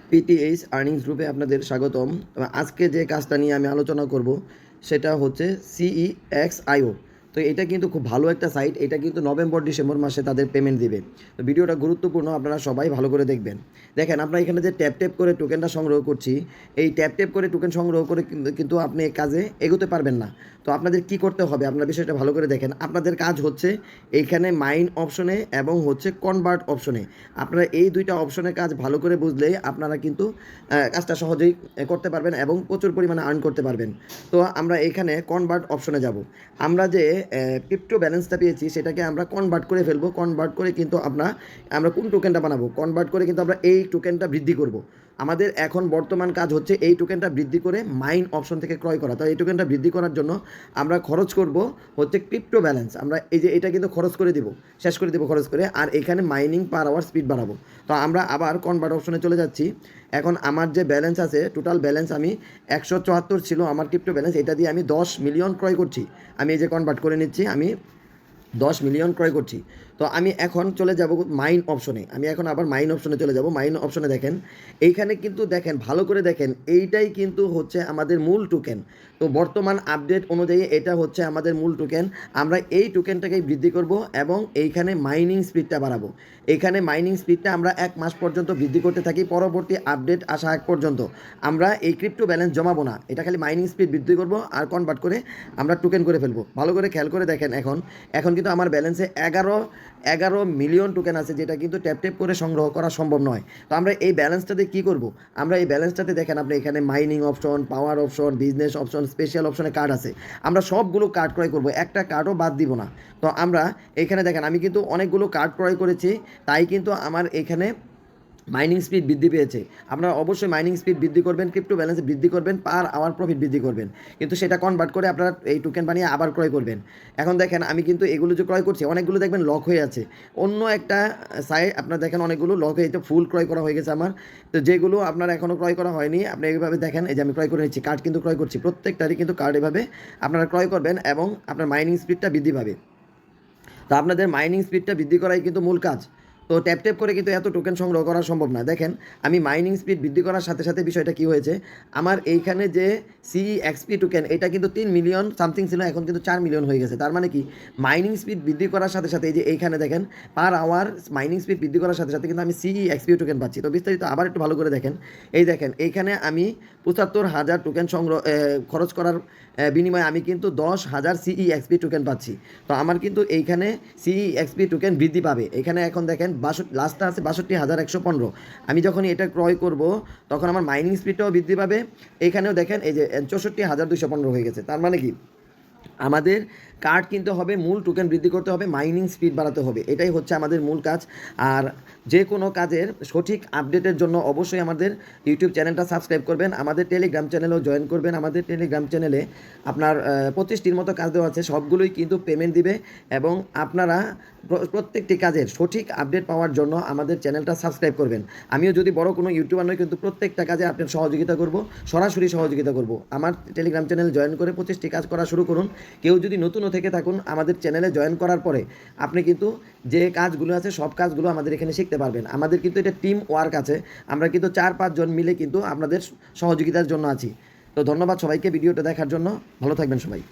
পিটিএইচ earnings গ্রুপে আপনাদের স্বাগতম। আজকে যে কাজটা নিয়ে আমি আলোচনা করব সেটা হচ্ছে CEXIO। তো এটা কিন্তু খুব ভালো একটা সাইট। এটা কিন্তু নভেম্বর ডিসেম্বর মাসে তাদের পেমেন্ট দিবে। তো ভিডিওটা গুরুত্বপূর্ণ, আপনারা সবাই ভালো করে দেখবেন। দেখেন, আমরা এখানে যে ট্যাপ করে টোকেনটা সংগ্রহ করছি, এই ট্যাপ করে টোকেন সংগ্রহ করে কিন্তু আপনি এই কাজে এগোতে পারবেন না। তো আপনাদের কি করতে হবে, আপনার বিষয়টা ভালো করে দেখেন। আপনাদের কাজ হচ্ছে এইখানে মাইন অপশনে এবং হচ্ছে কনভার্ট অপশনে, আপনারা এই দুইটা অপশনের কাজ ভালো করে বুঝলেই আপনারা কিন্তু কাজটা সহজেই করতে পারবেন এবং প্রচুর পরিমাণে আর্ন করতে পারবেন। তো আমরা এখানে কনভার্ট অপশনে যাব। আমরা যে ক্রিপ্টো ব্যালেন্সটা পেয়েছি সেটাকে আমরা কনভার্ট করে ফেলবো। কনভার্ট করে কিন্তু আমরা কোন টোকেনটা বানাবো, কনভার্ট করে কিন্তু আমরা এই টোকেনটা বৃদ্ধি করব। আমাদের এখন বর্তমান কাজ হচ্ছে এই টোকেনটা বৃদ্ধি করে মাইন অপশন থেকে ক্রয় করা। তো এই টোকেনটা বৃদ্ধি করার জন্য আমরা খরচ করব হচ্ছে ক্রিপ্টো ব্যালেন্স। আমরা এই যে এটা কিন্তু খরচ করে দিব, শেষ করে দিব খরচ করে, আর এখানে মাইনিং পার আওয়ার স্পিড বাড়াবো। তো আমরা আবার কনভার্ট অপশনে চলে যাচ্ছি। এখন আমার যে ব্যালেন্স আছে, টোটাল ব্যালেন্স আমি 174 ছিল আমার ক্রিপ্টো ব্যালেন্স। এটা দিয়ে আমি 10 মিলিয়ন ক্রয় করছি। আমি এই যে কনভার্ট করে নিচ্ছি, আমি 10 মিলিয়ন ক্রয় করছি। তো আমি এখন চলে যাব মাইন অপশনে। আমি এখন আবার মাইন অপশনে চলে যাব। মাইন অপশনে দেখেন, এইখানে কিন্তু দেখেন, ভালো করে দেখেন, এইটাই কিন্তু হচ্ছে আমাদের মূল টোকেন। তো বর্তমান আপডেট অনুযায়ী এটা হচ্ছে আমাদের মূল টোকেন। আমরা এই টোকেনটাকেই বৃদ্ধি করব এবং এইখানে মাইনিং স্পিডটা বাড়াবো। এইখানে মাইনিং স্পিডটা আমরা 1 মাস পর্যন্ত বৃদ্ধি করতে থাকি। পরবর্তী আপডেট আসা আগ পর্যন্ত আমরা এই ক্রিপ্টো ব্যালেন্স জমাবো না, এটা খালি মাইনিং স্পিড বৃদ্ধি করব আর কনভার্ট করে আমরা টোকেন করে ফেলবো। ভালো করে খেয়াল করে দেখেন, এখন কিন্তু আমার ব্যালেন্সে 11 মিলিয়ন টোকেন আছে, যেটা কিন্তু ট্যাপ করে সংগ্রহ করা সম্ভব নয়। তো আমরা এই ব্যালেন্সটাতে কী করব, আমরা এই ব্যালেন্সটাতে দেখেন, আপনি এখানে মাইনিং অপশন, পাওয়ার অপশন, বিজনেস অপশন, স্পেশাল অপশনে কার্ড আছে। আমরা সবগুলো কার্ড ক্রয় করব, একটা কার্ডও বাদ দিব না। তো আমরা এখানে দেখেন, আমি কিন্তু অনেকগুলো কার্ড ক্রয় করেছি, তাই কিন্তু আমার এখানে মাইনিং স্পিড বৃদ্ধি পেয়েছে। আপনারা অবশ্যই মাইনিং স্পিড বৃদ্ধি করবেন, ক্রিপ্টো ব্যালেন্স বৃদ্ধি করবেন, পার আওয়ার প্রফিট বৃদ্ধি করবেন, কিন্তু সেটা কনভার্ট করে আপনারা এই টোকেন বানিয়ে আবার ক্রয় করবেন। এখন দেখেন, আমি কিন্তু এগুলো যে ক্রয় করছি, অনেকগুলো দেখবেন লক হয়ে আছে। অন্য একটা সাইট আপনারা দেখেন, অনেকগুলো লক হয়ে, এটা ফুল ক্রয় করা হয়ে গেছে আমার। তো যেগুলো আপনারা এখনও ক্রয় করা হয়নি, আপনি এইভাবে দেখেন, এই যে আমি ক্রয় করে নিচ্ছি, কার্ড কিন্তু ক্রয় করছি, প্রত্যেকটারই কিন্তু কার্ড এভাবে আপনারা ক্রয় করবেন এবং আপনার মাইনিং স্পিডটা বৃদ্ধি পাবে। তো আপনাদের মাইনিং স্পিডটা বৃদ্ধি করাই কিন্তু মূল কাজ। তো ট্যাপ করে কিন্তু এত টোকেন সংগ্রহ করা সম্ভব না। দেখেন, আমি মাইনিং স্পিড বৃদ্ধি করার সাথে সাথে বিষয়টা কী হয়েছে, আমার এইখানে যে CEXP টোকেন, এটা কিন্তু 3 মিলিয়ন সামথিং ছিল, এখন কিন্তু 4 মিলিয়ন হয়ে গেছে। তার মানে কি, মাইনিং স্পিড বৃদ্ধি করার সাথে সাথে, এই যে এইখানে দেখেন, পার আওয়ার মাইনিং স্পিড বৃদ্ধি করার সাথে সাথে কিন্তু আমি CEXP টোকেন পাচ্ছি। তো বিস্তারিত আবার একটু ভালো করে দেখেন, এই দেখেন, এইখানে আমি 75,000 টোকেন খরচ করার বিনিময়ে আমি কিন্তু 10,000 CEXP টোকেন পাচ্ছি। তো আমার কিন্তু এইখানে CEXP টোকেন বৃদ্ধি পাবে। এখানে এখন দেখেন, লাস্টটা আছে 62,115। আমি যখনই এটা ক্রয় করব, তখন আমার মাইনিং স্পিডটাও বৃদ্ধি পাবে। এখানেও দেখেন, এই যে 64,215 হয়ে গেছে। তার মানে কি, আমাদের কার্ড কিনতে হবে, মূল টোকেন বৃদ্ধি করতে হবে, মাইনিং স্পিড বাড়াতে হবে, এটাই হচ্ছে আমাদের মূল কাজ। আর যে কোনো কাজের সঠিক আপডেটের জন্য অবশ্যই আমাদের ইউটিউব চ্যানেলটা সাবস্ক্রাইব করবেন, আমাদের টেলিগ্রাম চ্যানেলেও জয়েন করবেন। আমাদের টেলিগ্রাম চ্যানেলে আপনার 25টির মতো কাজ দেওয়া আছে, সবগুলোই কিন্তু পেমেন্ট দিবে। এবং আপনারা প্রত্যেকটি কাজের সঠিক আপডেট পাওয়ার জন্য আমাদের চ্যানেলটা সাবস্ক্রাইব করবেন। আমিও যদি বড় কোনো ইউটিউবার নই, কিন্তু প্রত্যেকটা কাজে আপনার সহযোগিতা করব, সরাসরি সহযোগিতা করব। আমার টেলিগ্রাম চ্যানেল জয়েন করে 25টি কাজ করা শুরু করুন। কেউ যদি নতুনও থেকে থাকুন, আমাদের চ্যানেলে জয়েন করার পরে আপনি কিন্তু যে কাজগুলো আছে সব কাজগুলো আমাদের এখানে শিখতে পারবেন। আমাদের কিন্তু এটা টিম ওয়ার্ক আছে, আমরা কিন্তু 4-5 জন মিলে কিন্তু আপনাদের সহযোগিতার জন্য আছি। তো ধন্যবাদ সবাইকে ভিডিওটা দেখার জন্য, ভালো থাকবেন সবাই।